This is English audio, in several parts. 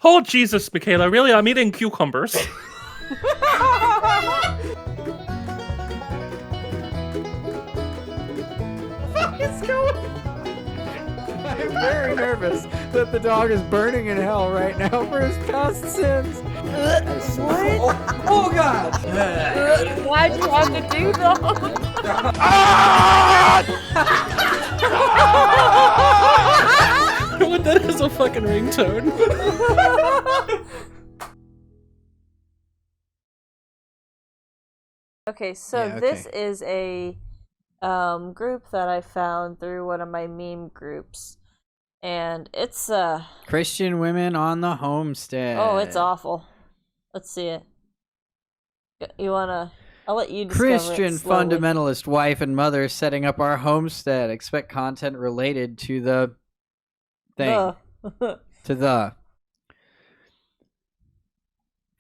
Oh, Jesus, Michaela, really? I'm eating cucumbers. What is going on? I'm very nervous that the dog is burning in hell right now for his past sins. What? Oh God! Why'd you have to do that? What, that is a fucking ringtone. Okay, so this is a group that I found through one of my meme groups, and it's Christian women on the homestead. oh, it's awful. Let's see it. You wanna? I'll let you discover Christian it slowly. fundamentalist wife and mother setting up our homestead. Expect content related to the thing. To the.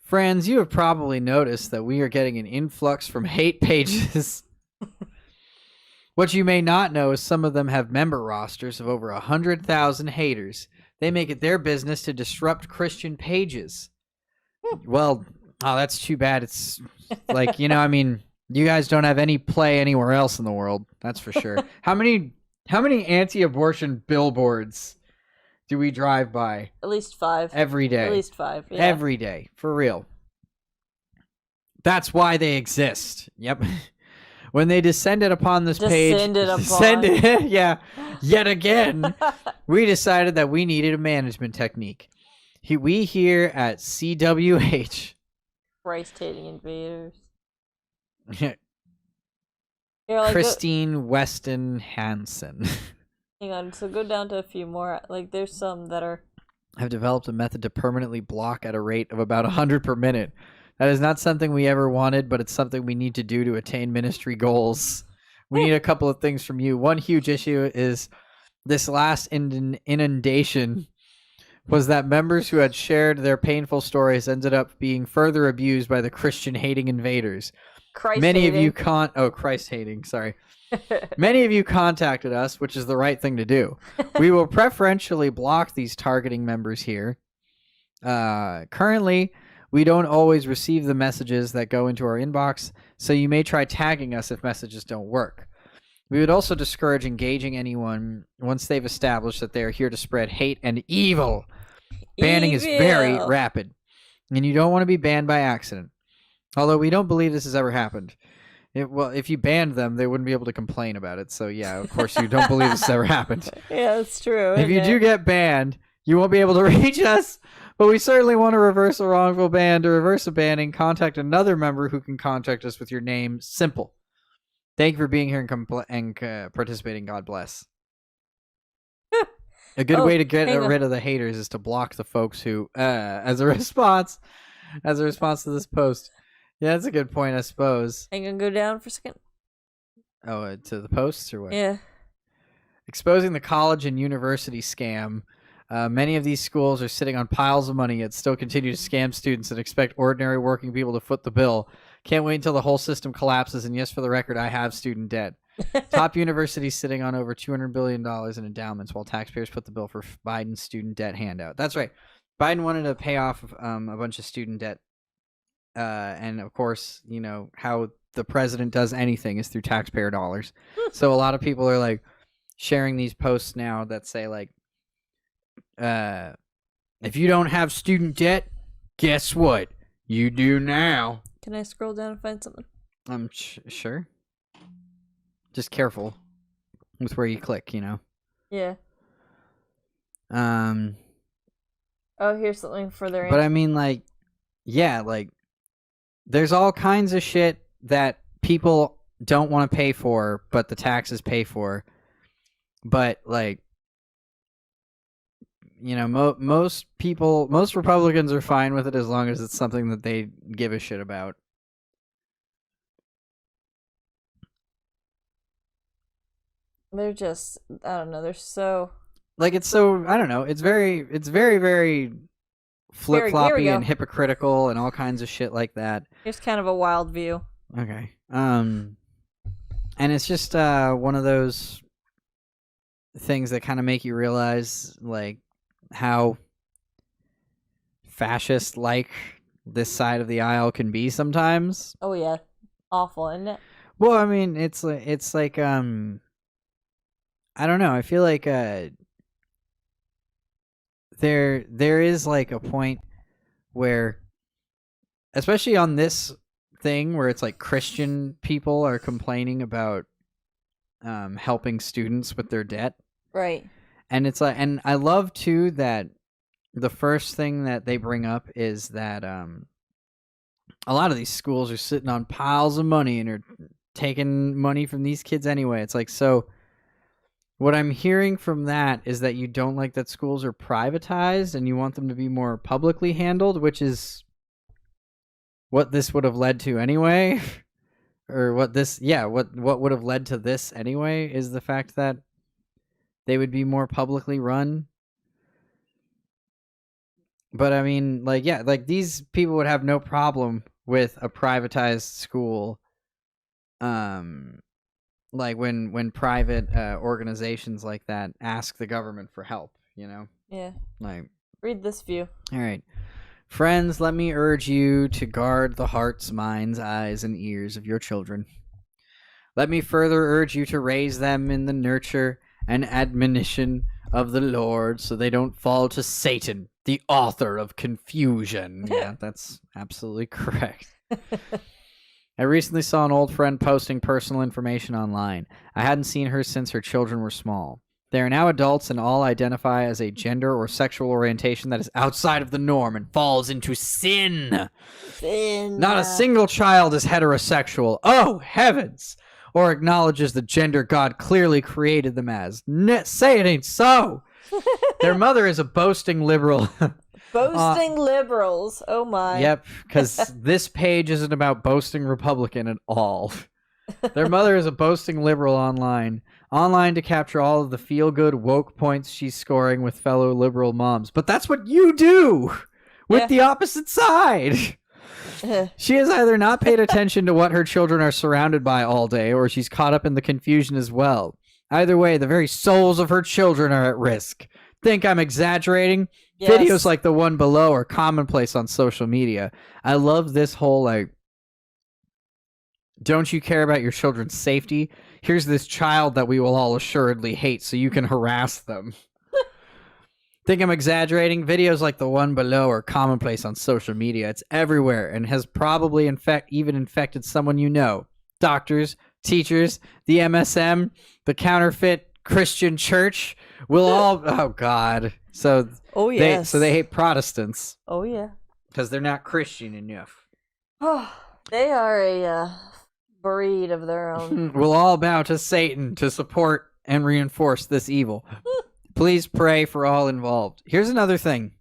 Friends, you have probably noticed that we are getting an influx from hate pages. What you may not know is some of them have member rosters of over 100,000 haters. They make it their business to disrupt Christian pages. Well, oh, that's too bad. It's like, you know, I mean, you guys don't have any play anywhere else in the world. That's for sure. How many anti-abortion billboards do we drive by? At least 5. Every day. At least 5. Yeah. Every day. For real. That's why they exist. Yep. When they descended upon this Descended yeah, yet again, we decided that we needed a management technique. We here at CWH. Christ-hating invaders. Christine Weston Hansen. Hang on, so go down to a few more. Like, there's some that are... Have developed a method to permanently block at a rate of about 100 per minute. That is not something we ever wanted, but it's something we need to do to attain ministry goals. We need a couple of things from you. One huge issue is this last inundation was that members who had shared their painful stories ended up being further abused by the Christian-hating invaders. Many of you Christ-hating, sorry. Many of you contacted us, which is the right thing to do. We will preferentially block these targeting members here. Currently, we don't always receive the messages that go into our inbox, so you may try tagging us if messages don't work. We would also discourage engaging anyone once they've established that they are here to spread hate and evil. Banning is very rapid, and you don't want to be banned by accident. Although we don't believe this has ever happened. Well, if you banned them, they wouldn't be able to complain about it. So yeah, of course you don't believe this has ever happened. Yeah, that's true. If you do get banned, you won't be able to reach us. But we certainly want to reverse a wrongful ban. To reverse a banning, contact another member who can contact us with your name. Simple. Thank you for being here and participating. God bless. A good way to get rid of the haters is to block the folks who, as a response to this post. Yeah, that's a good point, I suppose. Hang on, go down for a second. Oh, to the posts or what? Yeah. Exposing the college and university scam. Many of these schools are sitting on piles of money yet still continue to scam students and expect ordinary working people to foot the bill. Can't wait until the whole system collapses, and yes, for the record, I have student debt. Top universities sitting on over $200 billion in endowments while taxpayers foot the bill for Biden's student debt handout. That's right. Biden wanted to pay off a bunch of student debt. And of course, you know, how the president does anything is through taxpayer dollars. So a lot of people are like sharing these posts now that say like, if you don't have student debt, guess what? You do now. Can I scroll down and find something? Sure. Just careful with where you click, you know. Yeah. Oh, here's something for their. But I mean, like, yeah, like, there's all kinds of shit that people don't want to pay for, but the taxes pay for. But like, you know, most Republicans are fine with it as long as it's something that they give a shit about. They're just, I don't know, they're so... Like, it's so, I don't know, it's very, very flip-floppy and hypocritical and all kinds of shit like that. Here's kind of a wild view. Okay. And it's just one of those things that kind of make you realize, like, how fascist like this side of the aisle can be sometimes. Oh yeah, awful, isn't it? Well, I mean, it's like I don't know. I feel like there is like a point where, especially on this thing where it's like Christian people are complaining about helping students with their debt. Right. And it's like, and I love too that the first thing that they bring up is that a lot of these schools are sitting on piles of money and are taking money from these kids anyway. It's like, so what I'm hearing from that is that you don't like that schools are privatized and you want them to be more publicly handled, which is what this would have led to anyway. Or what would have led to this anyway is the fact that they would be more publicly run. But I mean, like, yeah, like these people would have no problem with a privatized school. Like when private organizations like that ask the government for help, you know? Yeah. Like, read this view. All right. Friends, let me urge you to guard the hearts, minds, eyes, and ears of your children. Let me further urge you to raise them in the nurture and admonition of the Lord so they don't fall to Satan, the author of confusion. Yeah, that's absolutely correct. I recently saw an old friend posting personal information online. I hadn't seen her since her children were small. They are now adults and all identify as a gender or sexual orientation that is outside of the norm and falls into sin. Sin. Not a single child is heterosexual. Oh, heavens! Or acknowledges the gender God clearly created them as. Say it ain't so! Their mother is a boasting liberal. Boasting liberals. Oh my. Yep, because this page isn't about boasting Republican at all. Their mother is a boasting liberal online to capture all of the feel-good woke points she's scoring with fellow liberal moms. But that's what you do with the opposite side. She has either not paid attention to what her children are surrounded by all day, or she's caught up in the confusion as well. Either way, the very souls of her children are at risk. Think I'm exaggerating? Yes. Videos like the one below are commonplace on social media. I love this whole, like, don't you care about your children's safety? Here's this child that we will all assuredly hate so you can harass them. Think I'm exaggerating? Videos like the one below are commonplace on social media. It's everywhere and has probably even infected someone you know. Doctors, teachers, the MSM, the counterfeit Christian church will all... Oh, God. So, yes. They hate Protestants. Oh, yeah. Because they're not Christian enough. Oh, they are a breed of their own. We'll all bow to Satan to support and reinforce this evil. Please pray for all involved. Here's another thing.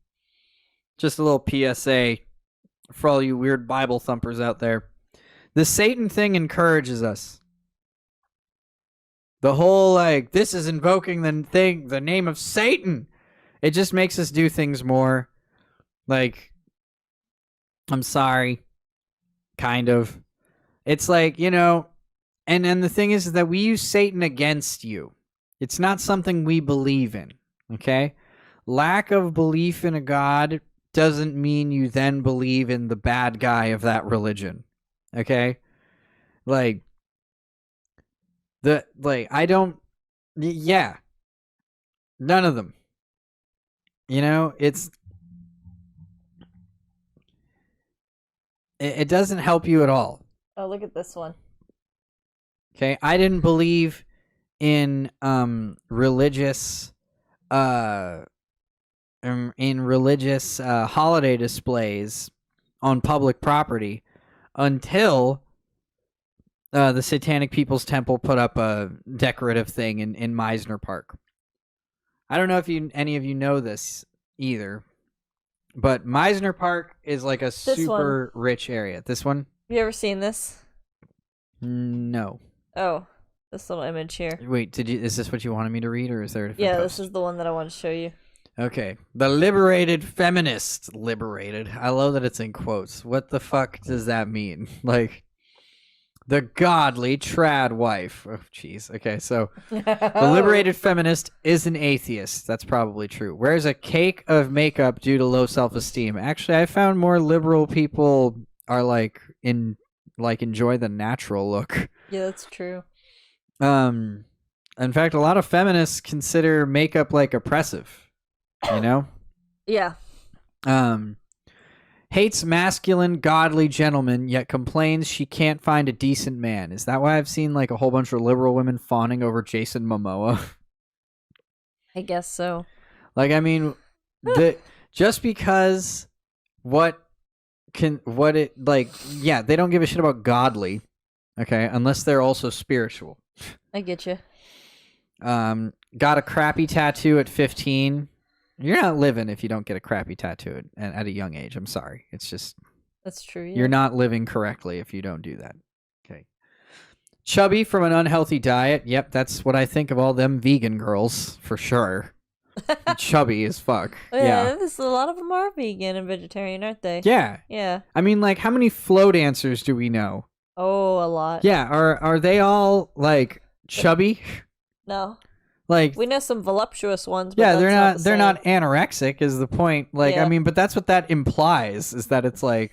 Just a little PSA for all you weird Bible thumpers out there. The Satan thing encourages us. The whole, like, this is invoking the name of Satan. It just makes us do things more. Like, I'm sorry. Kind of. It's like, you know, and the thing is that we use Satan against you. It's not something we believe in, okay? Lack of belief in a God doesn't mean you then believe in the bad guy of that religion, okay? Like, yeah. None of them. You know, it doesn't help you at all. Oh, look at this one. Okay, I didn't believe in religious holiday displays on public property until the Satanic People's Temple put up a decorative thing in Meisner Park. I don't know if any of you know this either, but Meisner Park is like a super rich area. This one? Have you ever seen this? No. Oh, this little image here. Wait, is this what you wanted me to read, or is there a different post? This is the one that I want to show you. Okay. The liberated feminist. Liberated. I love that it's in quotes. What the fuck does that mean? Like, The godly trad wife. Oh, jeez. Okay, so the liberated feminist is an atheist. That's probably true. Wears a cake of makeup due to low self-esteem. Actually, I found more liberal people are enjoy the natural look. Yeah, that's true. In fact, a lot of feminists consider makeup like oppressive. You know? Yeah. Hates masculine, godly gentlemen, yet complains she can't find a decent man. Is that why I've seen like a whole bunch of liberal women fawning over Jason Momoa? I guess so. Like, I mean, just because they don't give a shit about godly, okay, unless they're also spiritual. I get you. Got a crappy tattoo at 15. You're not living if you don't get a crappy tattoo at a young age. I'm sorry. It's just... That's true, yeah. You're not living correctly if you don't do that. Okay. Chubby from an unhealthy diet. Yep, that's what I think of all them vegan girls, for sure. Chubby as fuck. Yeah. A lot of them are vegan and vegetarian, aren't they? Yeah. Yeah. I mean, like, how many flow dancers do we know? Oh, a lot. Yeah, are they all, like, chubby? No. Like, we know some voluptuous ones, but yeah, they're not anorexic is the point. Like, yeah. I mean, but that's what that implies, is that it's like,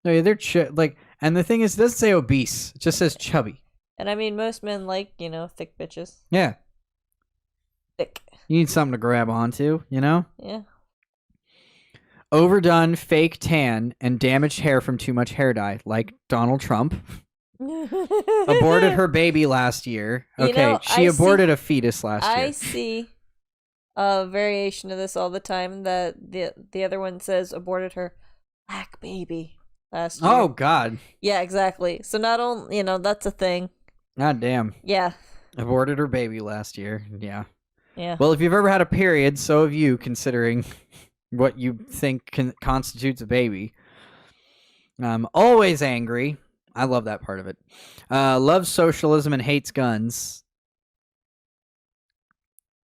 no, yeah, they're like, and the thing is, it doesn't say obese, it just says chubby. And I mean, most men like, thick bitches. Yeah. Thick. You need something to grab onto, you know? Yeah. Overdone, fake tan, and damaged hair from too much hair dye, like Donald Trump. Aborted her baby last year. Okay, she aborted a fetus last year. I see a variation of this all the time, that the other one says aborted her black baby last year. Oh, God. Yeah, exactly. So not only, that's a thing. God damn. Yeah. Aborted her baby last year. Yeah. Yeah. Well, if you've ever had a period, so have you, considering what you think constitutes a baby. Always angry. I love that part of it. Loves socialism and hates guns.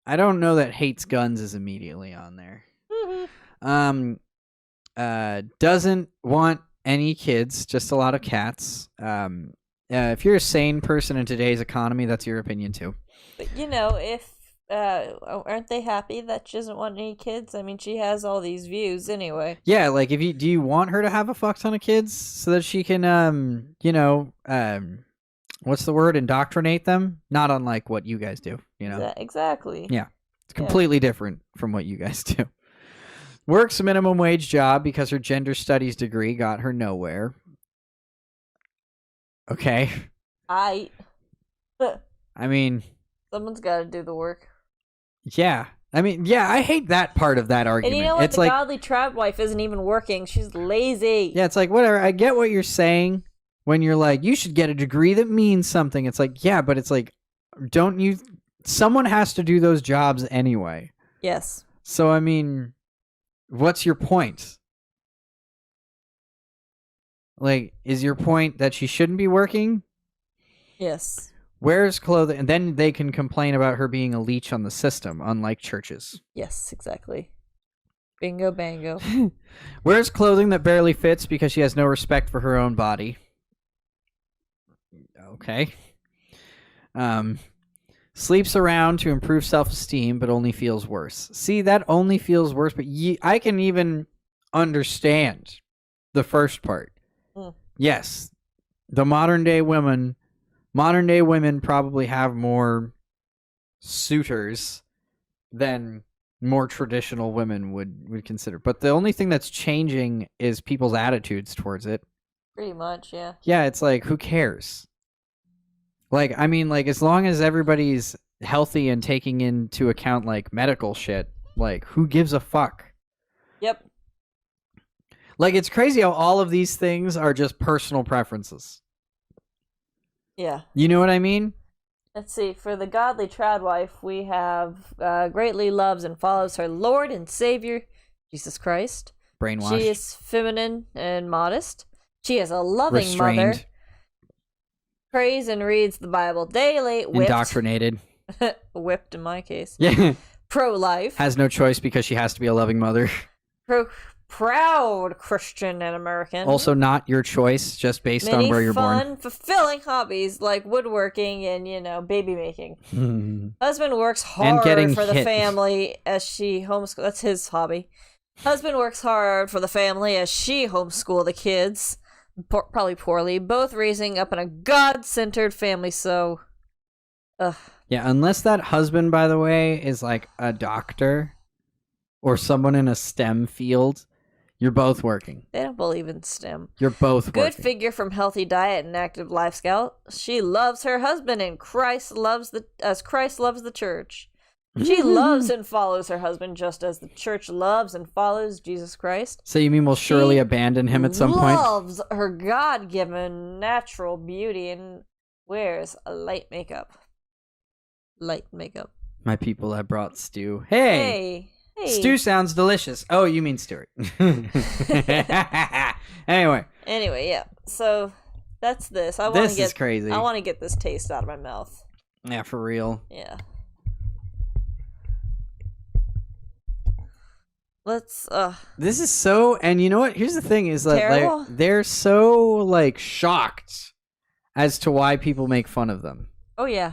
I don't know that hates guns is immediately on there. Doesn't want any kids, just a lot of cats. If you're a sane person in today's economy, that's your opinion too. But if aren't they happy that she doesn't want any kids? I mean, she has all these views anyway. Yeah, like do you want her to have a fuck ton of kids so that she can what's the word? Indoctrinate them? Not unlike what you guys do, Exactly. Yeah. It's completely different from what you guys do. Works a minimum wage job because her gender studies degree got her nowhere. Okay. I mean, someone's got to do the work. Yeah. I mean, yeah, I hate that part of that argument. And you know what? It's the like, godly trap wife isn't even working. She's lazy. Yeah, it's like, whatever. I get what you're saying when you're like, you should get a degree that means something. It's like, yeah, but it's like, someone has to do those jobs anyway. Yes. So, I mean, what's your point? Like, is your point that she shouldn't be working? Yes. Wears clothing, and then they can complain about her being a leech on the system, unlike churches. Yes, exactly. Bingo bango. Wears clothing that barely fits because she has no respect for her own body. Okay. Sleeps around to improve self-esteem, but only feels worse. See, that only feels worse, but I can even understand the first part. Yes, the modern day women probably have more suitors than more traditional women would consider. But the only thing that's changing is people's attitudes towards it. Pretty much, yeah. Yeah, it's like, who cares? Like, I mean, like, as long as everybody's healthy and taking into account, like, medical shit, like, who gives a fuck? Yep. Like, it's crazy how all of these things are just personal preferences. Yeah. You know what I mean? Let's see. For the godly trad wife, we have greatly loves and follows her Lord and Savior, Jesus Christ. Brainwashed. She is feminine and modest. She is a loving Restrained. mother. Prays and reads the Bible daily. Whipped. Indoctrinated. Whipped in my case. Yeah. Pro-life. Has no choice because she has to be a loving mother. proud Christian and American. Also, not your choice, just based on where you're born. Many fun, fulfilling hobbies like woodworking and, baby making. Husband works hard for the family as she homeschool. That's his hobby. Husband works hard for the family as she homeschool the kids. Probably poorly. Both raising up in a God-centered family, so... Ugh. Yeah, unless that husband, by the way, is like a doctor or someone in a STEM field, you're both working. They don't believe in STEM. You're both Good working. figure from healthy diet and active lifestyle. She loves her husband and Christ loves the church. She loves and follows her husband just as the church loves and follows Jesus Christ. So you mean we'll surely abandon him at some point? Loves her God-given natural beauty and wears a light makeup. Light makeup. My people have brought stew. Hey! Stew sounds delicious. Oh, you mean Stuart. Anyway, yeah. So that's this. This is crazy. I want to get this taste out of my mouth. Yeah, for real. Yeah. Let's. This is so. And you know what? Here's the thing: is that they're so shocked as to why people make fun of them. Oh yeah.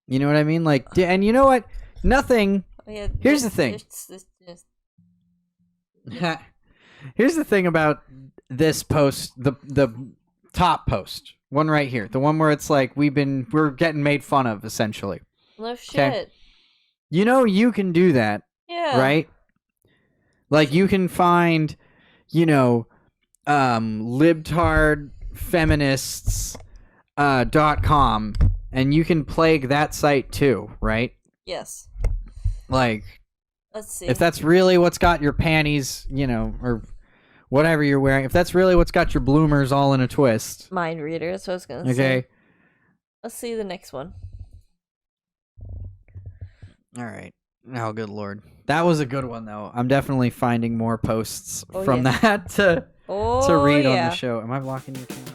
You know what I mean? And you know what? Nothing. Yeah, here's the thing. Here's the thing about this post, the top post, one right here, the one where it's like we're getting made fun of essentially. No shit. Okay? You can do that. Yeah. Right? Like you can find, libtard feminists .com and you can plague that site too, right? Yes. Let's see. If that's really what's got your panties, or whatever you're wearing, if that's really what's got your bloomers all in a twist. Mind reader, that's what I was going to say. Okay. Let's see the next one. All right. Oh, good Lord. That was a good one, though. I'm definitely finding more posts from that to read on the show. Am I blocking your camera?